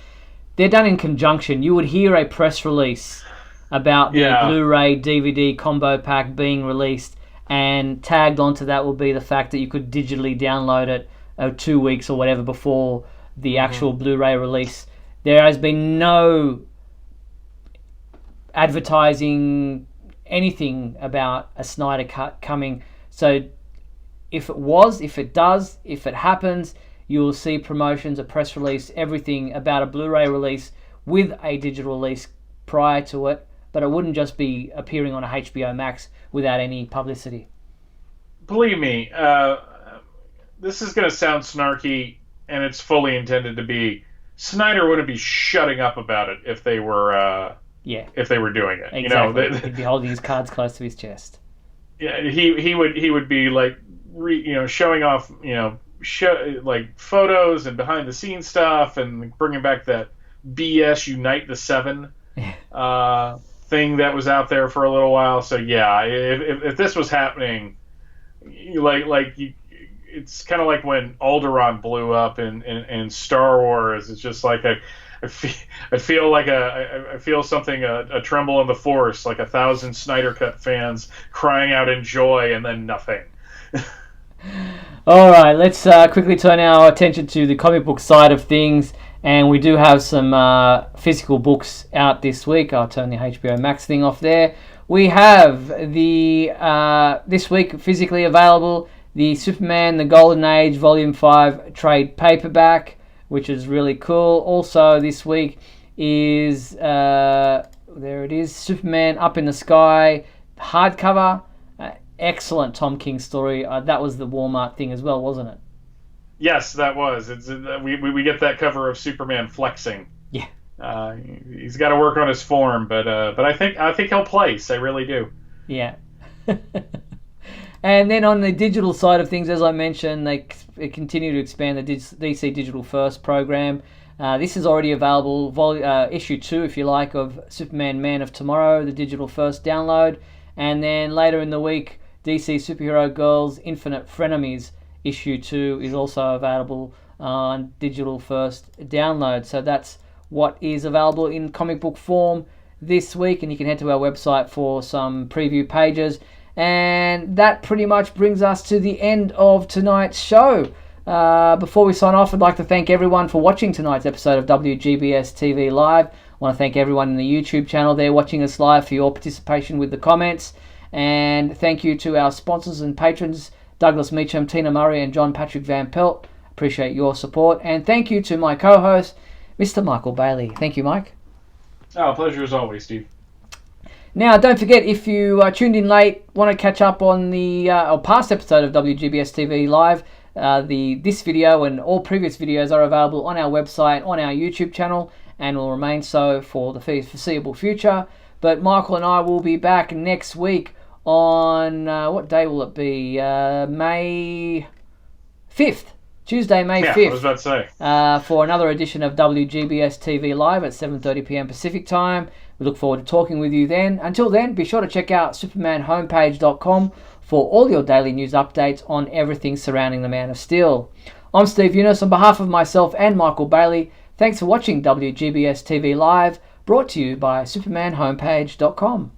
They're done in conjunction. You would hear a press release about the Blu-ray DVD combo pack being released, and tagged onto that will be the fact that you could digitally download it 2 weeks or whatever before the actual Blu-ray release. There has been no advertising anything about a Snyder Cut coming. So if it happens, you will see promotions, a press release, everything about a Blu-ray release with a digital release prior to it. But it wouldn't just be appearing on a HBO Max without any publicity. Believe me, this is going to sound snarky, and it's fully intended to be. Snyder wouldn't be shutting up about it if they were doing it. Exactly. You know, he'd be holding his cards close to his chest. Yeah, he would be like showing off like photos and behind the scenes stuff, and bringing back that BS Unite the Seven thing that was out there for a little while. So yeah, if this was happening, it's kind of like when Alderaan blew up in Star Wars. It's just like I feel something, a tremble in the force, like 1,000 Snyder Cut fans crying out in joy, and then nothing. All right, let's quickly turn our attention to the comic book side of things. And we do have some physical books out this week. I'll turn the HBO Max thing off there. We have this week physically available, the Superman The Golden Age Volume 5 trade paperback, which is really cool. Also this week is, there it is, Superman Up in the Sky hardcover. Excellent Tom King story. That was the Walmart thing as well, wasn't it? Yes, that was. We get that cover of Superman flexing. Yeah. He's got to work on his form, but I think he'll place. I really do. Yeah. And then on the digital side of things, as I mentioned, they continue to expand the DC Digital First program. This is already available, issue 2, if you like, of Superman Man of Tomorrow, the Digital First download. And then later in the week, DC Superhero Girls Infinite Frenemies issue 2 is also available on digital first download. So that's what is available in comic book form this week, and you can head to our website for some preview pages. And that pretty much brings us to the end of tonight's show. Before we sign off, I'd like to thank everyone for watching tonight's episode of WGBS TV Live. I want to thank everyone in the YouTube channel there watching us live for your participation with the comments. And thank you to our sponsors and patrons, Douglas Meacham, Tina Murray, and John Patrick Van Pelt. Appreciate your support. And thank you to my co-host, Mr. Michael Bailey. Thank you, Mike. Oh, pleasure as always, Steve. Now, don't forget, if you tuned in late, want to catch up on the past episode of WGBS TV Live, this video and all previous videos are available on our website, on our YouTube channel, and will remain so for the foreseeable future. But Michael and I will be back next week on, what day will it be? May 5th. Tuesday, May 5th. I was about to say. For another edition of WGBS TV Live at 7:30 p.m. Pacific Time. We look forward to talking with you then. Until then, be sure to check out supermanhomepage.com for all your daily news updates on everything surrounding the Man of Steel. I'm Steve Eunice. On behalf of myself and Michael Bailey, thanks for watching WGBS TV Live, brought to you by supermanhomepage.com.